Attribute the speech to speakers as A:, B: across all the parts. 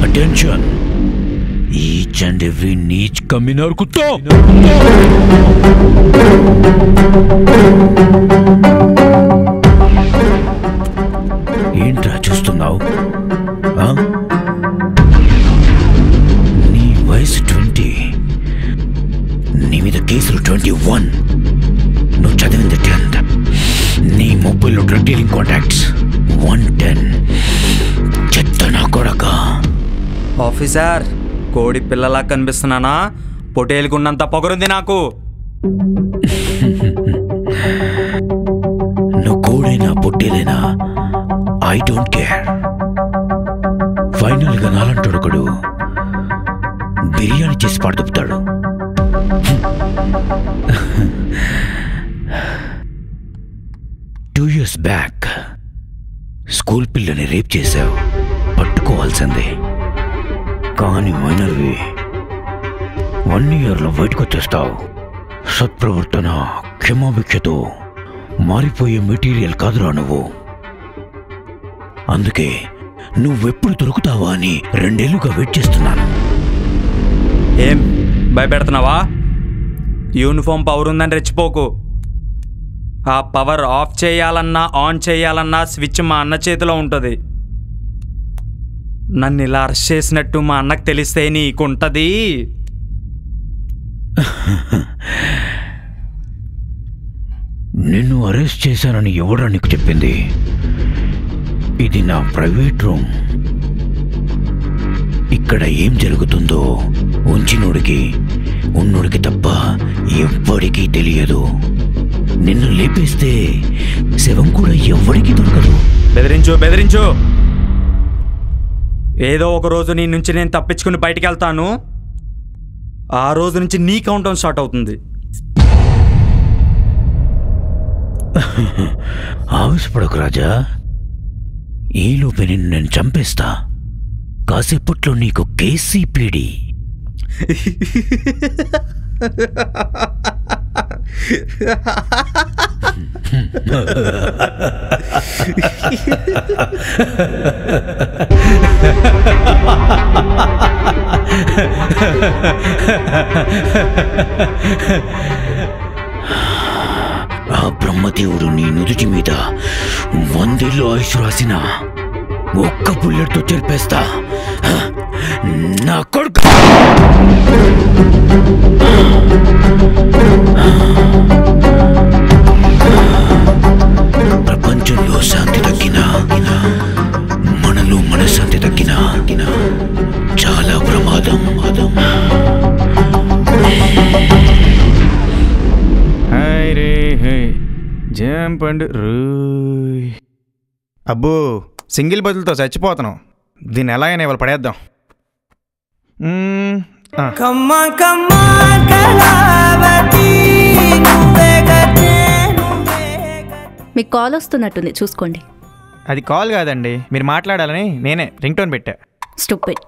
A: Attention! Each and every niche communal kutto! ఏంట్రా చూస్తున్నావు? నీ వయసు 20, నీ మీద కేసులు 21, నువ్వు చదివింది 10th, నీ మొబైల్లో డ్రగ్ డీలింగ్ కాంటాక్ట్స్ 110. చెత్త నా కొడక.
B: ఆఫీసర్, కోడి పిల్లలా కనిపిస్తున్నానా? పొటేలుకున్నంత పొగరుంది నాకు.
A: నువ్వు కోడైనా పొట్టేలైనా ఐ డోంట్ కేర్. ఫైనల్గా నాలంటొడకడు బిర్యానీ చేసి పడుతాడు. 2 years బ్యాక్ స్కూల్ పిల్లని రేప్ చేశావు, పట్టుకోవాల్సిందే. కానీ మైనర్వి 1 yearలో బయటకు వచ్చేస్తావు. సత్ప్రవర్తన క్షమాభిక్షతో మారిపోయే మెటీరియల్ కాదురా నువ్వు. అందుకే నువ్వెప్పుడు దొరుకుతావా అని 2 ఏళ్లుగా వెయిట్ చేస్తున్నాను.
B: ఏం భయపెడుతున్నావా? యూనిఫామ్ పవర్ ఉందని రెచ్చిపోకు. ఆ పవర్ ఆఫ్ చేయాలన్నా ఆన్ చేయాలన్నా స్విచ్ మా అన్న చేతిలో ఉంటుంది. నన్ను ఇలా అరెస్ట్ చేసినట్టు మా అన్నకు తెలిస్తే నీకుంటది.
A: నిన్ను అరెస్ట్ చేశానని ఎవరా నీకు చెప్పింది? ఇది నా ప్రైవేట్ రూమ్. ఇక్కడ ఏం జరుగుతుందో ఉంచినోడికి ఉన్నోడికి తప్ప ఎవ్వడికి తెలియదు. నిన్ను లేపేస్తే శవం కూడా ఎవ్వడికి దొరకదు.
B: బెదిరించు బెదిరించు. ఏదో ఒక రోజు నీ నుంచి నేను తప్పించుకుని బయటికి వెళ్తాను. ఆ రోజు నుంచి నీ కౌంటౌన్ స్టార్ట్ అవుతుంది.
A: ఆవేశపడకు రాజా. ఈలోపే నిన్ను నేను చంపేస్తా. కాసేపట్లో నీకు కేసీపీడి. ఆ బ్రహ్మదేవుడు నీ నుదుటి మీద 100 ఏళ్ళు ఆయుష్ రాసిన ఒక్క బుల్లెట్తో చెరిపేస్తా నా కొడుకు. ప్రపంచంలో శాంతి తగ్గినా మనలో మనశ్శాంతి తగ్గినా చాలా ప్రమాదం.
C: అబ్బో, సింగిల్ బదులతో చచ్చిపోతున్నాం. దీన్ని ఎలా అయినా ఇవాళ పడేద్దాం.
D: మీకు కాల్ వస్తున్నట్టుంది, చూసుకోండి.
C: అది కాల్ కాదండి, మీరు మాట్లాడాలని నేనే రింగ్ టోన్ పెట్టా.
D: స్టూపిడ్.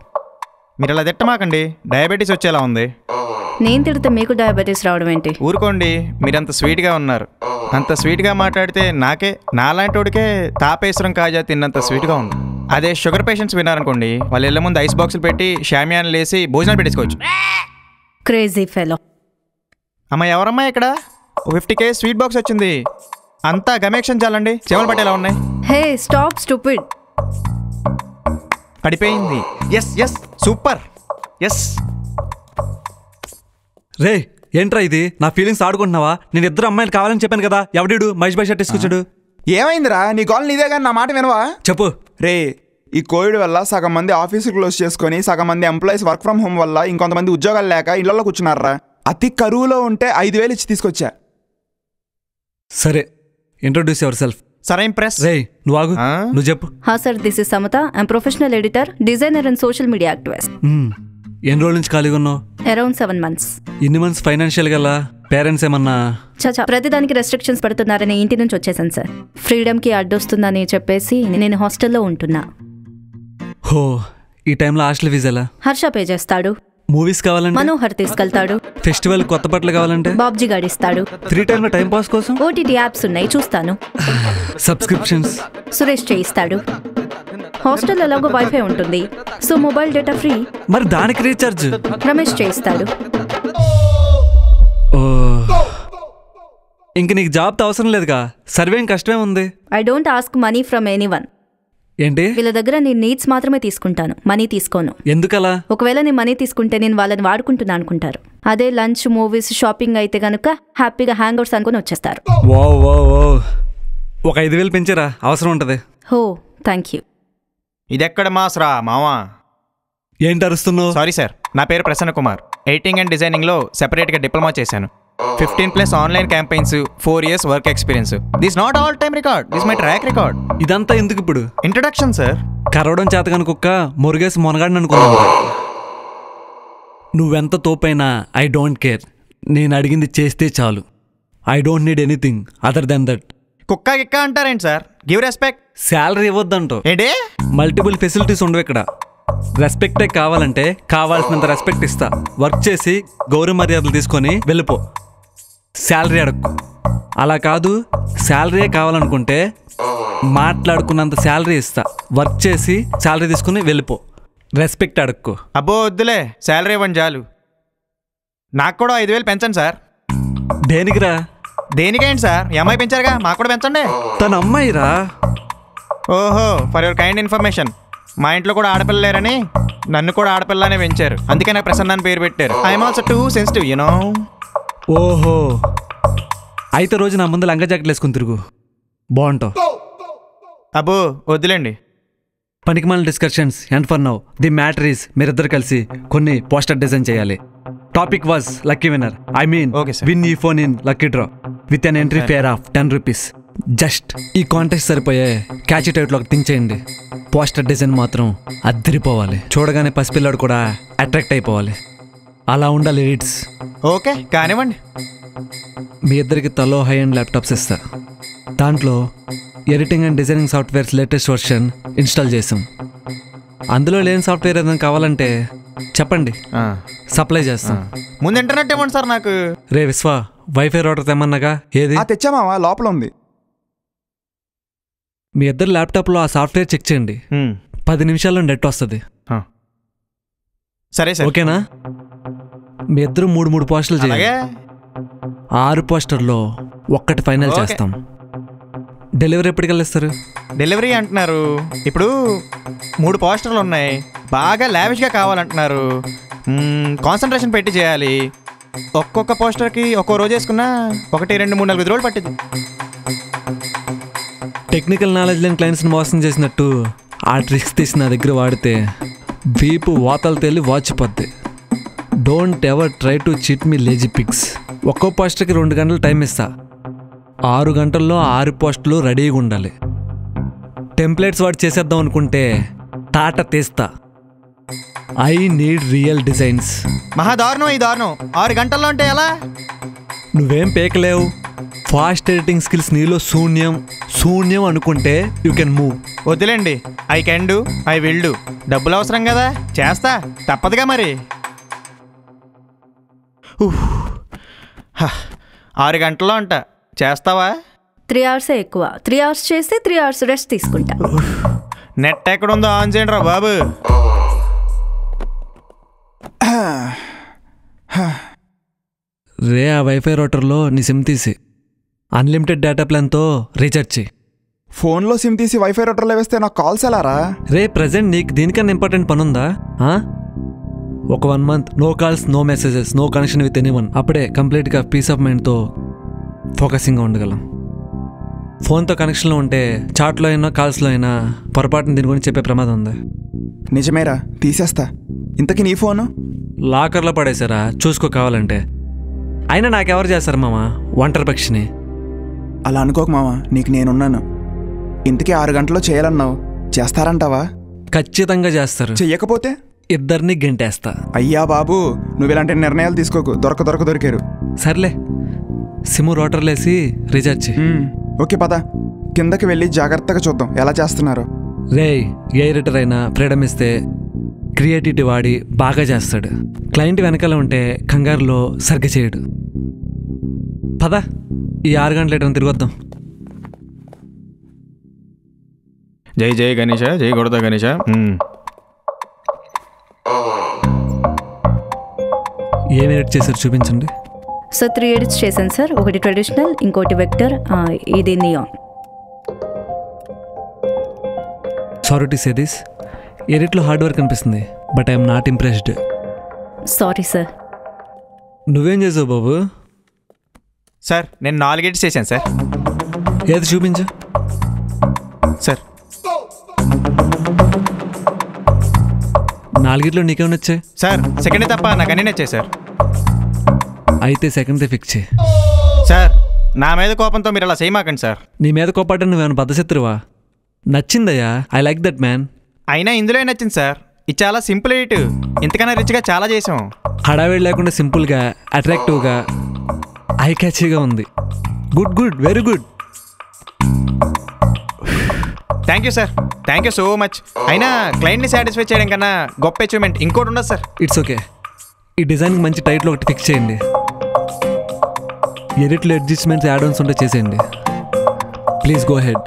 C: మీరు అలా తిట్టమాకండి, డయాబెటీస్ వచ్చేలా ఉంది.
D: నేను తిడితే మీకు డయాబెటీస్ రావడం ఏంటి?
C: ఊరుకోండి, మీరంత స్వీట్గా ఉన్నారు. అంత స్వీట్గా మాట్లాడితే నాలాంటోడికే తాపేశ్వరం కాజా తిన్నంత స్వీట్గా ఉంది. అదే షుగర్ పేషెంట్స్ విన్నారనుకోండి, వాళ్ళ ఇళ్ళ ముందు ఐస్ బాక్సులు పెట్టి షామియాన్లు వేసి భోజనాలు పెట్టేసుకోవచ్చు.
D: Crazy fellow.
C: అమ్మ, ఎవరమ్మా ఇక్కడ? 50K స్వీట్ బాక్స్ వచ్చింది. అంతా గమేక్షన్ చాలండి, చెమలు పట్టేలా ఉన్నాయి.
D: Hey stop stupid.
C: పడిపోయింది. Yes yes, super. ఎస్.
E: రే ఏంట్రా ఇది? నా ఫీలింగ్స్ ఆడుకుంటున్నావా? నేను 2 అమ్మాయిలు కావాలని చెప్పాను కదా. ఎవడీడు? మహేష్ భాయ్ షర్ట్ వేసుకొచ్చాడు.
F: ఏమైందిరా? నీ కాల్ నీదే కానీ నా మాట వినవా?
E: చెప్పు.
F: రే, ఈ కోవిడ్ వల్ల సగం మంది ఆఫీసులు క్లోజ్ చేసుకొని సగం మంది ఎంప్లాయీస్ వర్క్ ఫ్రమ్ హోమ్ వల్ల ఇంకొంతమంది ఉద్యోగాలు లేక ఇళ్లలో కూర్చున్నారా. అతి కరువులో ఉంటే 5,000 ఇచ్చి తీసుకొచ్చా.
E: సరే, ఇంట్రొడ్యూస్ యువర్ సెల్ఫ్.
C: సరే ఇంప్రెస్.
E: రే నువ్వు ఆగు, నువ్వు చెప్పు.
D: హా sir, this is Samata. I'm professional editor, designer and social media activist.
E: ఎన్ని రోజుల నుంచి ఖాళీగా ఉన్నావు?
D: Around 7 months.
E: ఇన్ని మంత్స్ ఫైనాన్షియల్ గల పేరెంట్స్ ఏమన్నా?
D: చచా, ప్రతిదానికి రెస్ట్రిక్షన్స్ పెడుతున్నారని ఇంటి నుంచి వచ్చేసాను సార్. ఫ్రీడమ్కి అడ్డొస్తుందని చెప్పేసి నేను హాస్టల్లో ఉంటున్నా.
E: హో, ఈ టైంలో హాస్టల్ ఫీజు ఎలా?
D: హర్ష పే చేస్తాడు.
E: మూవీస్ కావాలంటే?
D: మనోహర్ తీసుకెళ్తాడు.
E: ఫెస్టివల్ కొత్త బట్టలు కావాలంటే?
D: బాబ్జీ గాడిస్తాడు.
E: ఫ్రీ టైంలో టైం పాస్ కోసం
D: ఓటీటీ యాప్స్ ఉన్నాయి, చూస్తాను.
E: సబ్స్క్రిప్షన్స్
D: సురేష్ చేయిస్తాడు. హాస్టల్ ఎలాగో వైఫై ఉంటుంది, సో మొబైల్ డేటా ఫ్రీ.
E: మరి దానికి రీఛార్జ్
D: రమేష్ చేయిస్తాడు.
E: ఓ, ఇంక నీకు జాబ్ అవసరం లేదుగా. సర్వేం కష్టమే ఉంది.
D: I don't ask money from anyone.
E: ఏంటి?
D: వీళ్ళ దగ్గర నేను నీడ్స్ మాత్రమే తీసుకుంటాను, మనీ తీసుకోను.
E: ఎందుకలా?
D: ఒకవేళ నేను మనీ తీసుకుంటే నేను వాళ్ళని వాడుకుంటున్నా అనుకుంటారు. అదే లంచ్, మూవీస్, షాపింగ్ అయితే గనుక హ్యాపీగా హ్యాంగ్ అవుట్స్ అనుకుని వచ్చేస్తారు.
E: ఓ ఓ ఓ, ఒక 5,000 పెంచారా? అవసరం ఉంటుంది.
D: హో, థ్యాంక్ యూ.
C: ఇదెక్కడ మాస్రా మావా?
E: ఏంటి అరుస్తున్నావు?
C: సారీ సార్, నా పేరు ప్రసన్న కుమార్. ఎడిటింగ్ అండ్ డిజైనింగ్లో సెపరేట్గా డిప్లొమా చేశాను. 15+ online campaigns, 4 years work experience. This not all time record, this my track record.
E: ఇదంతా ఎందుకు ఇప్పుడు?
C: Introduction sir.
E: కరవడం చేతగాని కుక్క మురుగేసి మొనగాడిని అనుకున్నాను. నువ్వెంత తోపైనా ఐ డోంట్ కేర్. నేను అడిగింది చేస్తే చాలు. I don't need anything other than that.
C: కుక్క గిక్క అంటారేంటి సార్? Give respect.
E: శాలరీ ఇవ్వద్దంటో.
C: ఏంటి?
E: మల్టిపుల్ ఫెసిలిటీస్ ఉండవు ఇక్కడ. రెస్పెక్టే కావాలంటే కావాల్సినంత రెస్పెక్ట్ ఇస్తా. వర్క్ చేసి గౌరవ మర్యాదలు తీసుకొని వెళ్ళిపో. శాలరీ అడక్కు. అలా కాదు, శాలరీయే కావాలనుకుంటే మాట్లాడుకున్నంత శాలరీ ఇస్తా. వర్క్ చేసి శాలరీ తీసుకుని వెళ్ళిపో. రెస్పెక్ట్ అడక్కు.
C: అబ్బో వద్దులే, శాలరీ ఇవ్వండి చాలు. నాకు కూడా 5,000 పెంచండి సార్.
E: దేనికిరా?
C: దేనికేంటి సార్? ఈ అమ్మాయి పెంచారుగా, మాకు కూడా పెంచండి.
E: తన అమ్మాయిరా?
C: ఓహో, ఫర్ యువర్ కైండ్ ఇన్ఫర్మేషన్. మా ఇంట్లో కూడా ఆడపిల్ల లేరని నన్ను కూడా ఆడపిల్లనే పెంచారు. అందుకే నాకు ప్రసన్న అని పేరు పెట్టారు. I'm also too sensitive, you know.
E: ఓహో, అయితే రోజు నా ముందు లంగా జాకెట్లు వేసుకుని తిరుగు, బాగుంటావు.
C: అబ్బో వద్దులేండి.
E: పనికిమాలిన discussions and for now the matter is మీరిద్దరు కలిసి కొన్ని పోస్టర్ డిజైన్ చేయాలి. Topic was lucky winner. I mean
C: Okay, sir.
E: Win ఈ phone in lucky draw with an entry fare of 10 rupees. Just ఈ కాంటెస్ట్ సరిపోయే క్యాచీ టైట్లో ఒక think చేయండి. పోస్టర్ డిజైన్ మాత్రం అద్దరిపోవాలి. చూడగానే పసిపిల్లాడు కూడా అట్రాక్ట్ అయిపోవాలి. అలా ఉండాలి ఎడిట్స్.
C: ఓకే, కానివ్వండి.
E: మీ ఇద్దరికి తలో హై అండ్ ల్యాప్టాప్స్ ఇస్తా. దాంట్లో editing and designing softwares latest version install చేసాం. అందులో లేని సాఫ్ట్వేర్ ఏదైనా కావాలంటే చెప్పండి, సప్లై చేస్తాం.
C: ముందు ఇంటర్నెట్ ఇవ్వండి సార్ నాకు.
E: రే విశ్వ, వైఫై రౌటర్ తెమ్మన్నాగా, ఏది?
F: తెచ్చామావా, లోపల ఉంది.
E: మీ ఇద్దరు ల్యాప్టాప్లో ఆ సాఫ్ట్వేర్ చెక్ చేయండి. 10 నిమిషాల్లో నెట్ వస్తుంది.
C: సరే సార్.
E: ఓకేనా? మీ ఇద్దరు 3 పోస్టర్లు చేయాలి.
C: అలాగే.
E: 6 పోస్టర్లో ఒక్కటి ఫైనల్
C: ఓకే.
E: చేస్తాం. డెలివరీ ఎప్పటికి ఇస్తారు?
C: డెలివరీ అంటున్నారు. ఇప్పుడు 3 పోస్టర్లు ఉన్నాయి, బాగా లావిష్గా కావాలంటున్నారు. కాన్సన్ట్రేషన్ పెట్టి చేయాలి. ఒక్కొక్క పోస్టర్కి ఒక్కో రోజు వేసుకున్నా 1, 2, 3, 4 రోజులు పట్టింది.
E: టెక్నికల్ నాలెడ్జ్ లేని క్లయింట్స్ని మోసం చేసినట్టు ఆ ట్రిక్స్ తీసి నా దగ్గర వాడితే వీపు వాతలు తేలి వాచిపోద్ది. Don't ever try to cheat మీ లేజీ పిక్స్. ఒక్కో పోస్టర్కి 2 గంటలు టైం ఇస్తా. 6 గంటల్లో 6 పోస్టులు రెడీగా ఉండాలి. టెంప్లెట్స్ వాడి చేసేద్దాం అనుకుంటే తాట తీస్తా. I need real designs.
C: మహాదారుణం ఈ దారుణం. 6 గంటల్లో అంటే ఎలా?
E: నువ్వేం పేకలేవు. ఫాస్ట్ ఎడిటింగ్ స్కిల్స్ నీలో శూన్యం అనుకుంటే యూ కెన్ మూవ్.
C: వద్దులేండి. I can do, I will do. డబ్బులు అవసరం కదా, చేస్తా, తప్పదుగా మరి. 6 గంటల్లో అంట, చేస్తావా?
D: 3 hours ఎక్కువ. 3 hours చేస్తే 3 hours రెస్ట్ తీసుకుంటా.
C: నెట్ ఎక్కడుందో ఆన్ చేయండి రా బాబు.
E: రే, ఆ వైఫై రౌటర్లో నీ సిమ్ తీసి అన్లిమిటెడ్ డేటా ప్లాన్తో రీఛార్జ్ చేయి.
F: ఫోన్లో సిమ్ తీసి వైఫై రౌటర్లో వేస్తే నాకు కాల్స్ ఎలారా?
E: రే, ప్రజెంట్ నీకు దీనికన్నా ఇంపార్టెంట్ పని ఉందా? ఒక 1 month no calls, no messages, no connection with anyone. అప్పుడే కంప్లీట్గా పీస్ ఆఫ్ మైండ్తో ఫోకసింగ్గా ఉండగలం. ఫోన్తో కనెక్షన్లో ఉంటే చాట్లో అయినా కాల్స్లో అయినా పొరపాటున దీని గురించి చెప్పే ప్రమాదం ఉంది.
F: నిజమేరా, తీసేస్తా. ఇంతకీ నీ ఫోను?
E: లాకర్లో పడేసారా, చూసుకో కావాలంటే. అయినా నాకెవరు చేస్తారు మామ, ఒంటరి పక్షిని.
F: అలా అనుకోకు మామ, నీకు నేనున్నాను. ఇంతకీ 6 గంటల్లో చేయాలన్నావు, చేస్తారంటావా?
E: ఖచ్చితంగా చేస్తారు.
F: చెయ్యకపోతే?
E: ఇద్దరిని గెంటేస్తా.
F: అయ్యా బాబు, నువ్వు ఇలాంటి నిర్ణయాలు తీసుకోకు. దొరికారు.
E: సర్లే, సిమ్ రోటర్లేసి రీఛార్జ్ చేయి.
F: ఓకే పద, కిందకి వెళ్ళి జాగ్రత్తగా చూద్దాం ఎలా చేస్తున్నారు.
E: రేయ్, ఏ ఎడిటర్ అయినా ఫ్రీడమ్ ఇస్తే క్రియేటివిటీ వాడి బాగా చేస్తాడు. క్లయింట్ వెనకాల ఉంటే కంగారులో సరిగ్గా చేయడు. పద, ఈ 6 గంటల లీటర్ తిరిగొద్దాం.
C: జై జై గణేష, జై కొడతా గణేష.
E: ఏం ఎడిట్ చేశారు చూపించండి.
D: సో 3 ఎడిట్స్ చేశాను సార్. ఒకటి ట్రెడిషనల్, ఇంకోటి వెక్టర్, ఇది neon.
E: Sorry to say this, ఎడిట్లో హార్డ్ వర్క్ అనిపిస్తుంది, but I'm not impressed.
D: Sorry sir.
E: నువ్వేం చేసావు బాబు?
C: సార్ నేను 4 ఎడిట్స్ చేశాను సార్.
E: ఏది చూపించు.
C: సార్
E: 4 నీకేమైనా వచ్చాయి?
C: సార్ సెకండ్ తప్ప నాకు అన్నీ నచ్చాయి సార్.
E: అయితే సెకండ్దే ఫిక్స్ చేయి.
C: సార్ నా మీద కోపంతో మీరు అలా చేయమాకండి సార్.
E: నీ మీద కోపాటం నువ్వేమైనా బద్దశత్రువా? నచ్చిందయ్యా, ఐ లైక్ దట్ మ్యాన్.
C: అయినా ఇందులో నచ్చింది సార్. ఇది చాలా సింపుల్ ఎడిట్, ఇంతకన్నా రిచ్గా చాలా చేసాం.
E: హడావిడి లేకుండా సింపుల్గా, అట్రాక్టివ్గా, ఐ క్యాచీగా ఉంది. Good, very good.
C: Thank you sir, thank you so much. అయినా క్లయింట్ని సాటిస్ఫై చేయడం కన్నా గొప్ప అచీవ్మెంట్ ఇంకోటి ఉండదు సార్.
E: It's okay. ఈ డిజైన్కి మంచి టైటిల్ ఒకటి ఫిక్స్ చేయండి. ఎడిట్లో అడ్జస్ట్మెంట్స్ యాడ్ ఆన్స్ ఉంటే చేసేయండి. Please go head.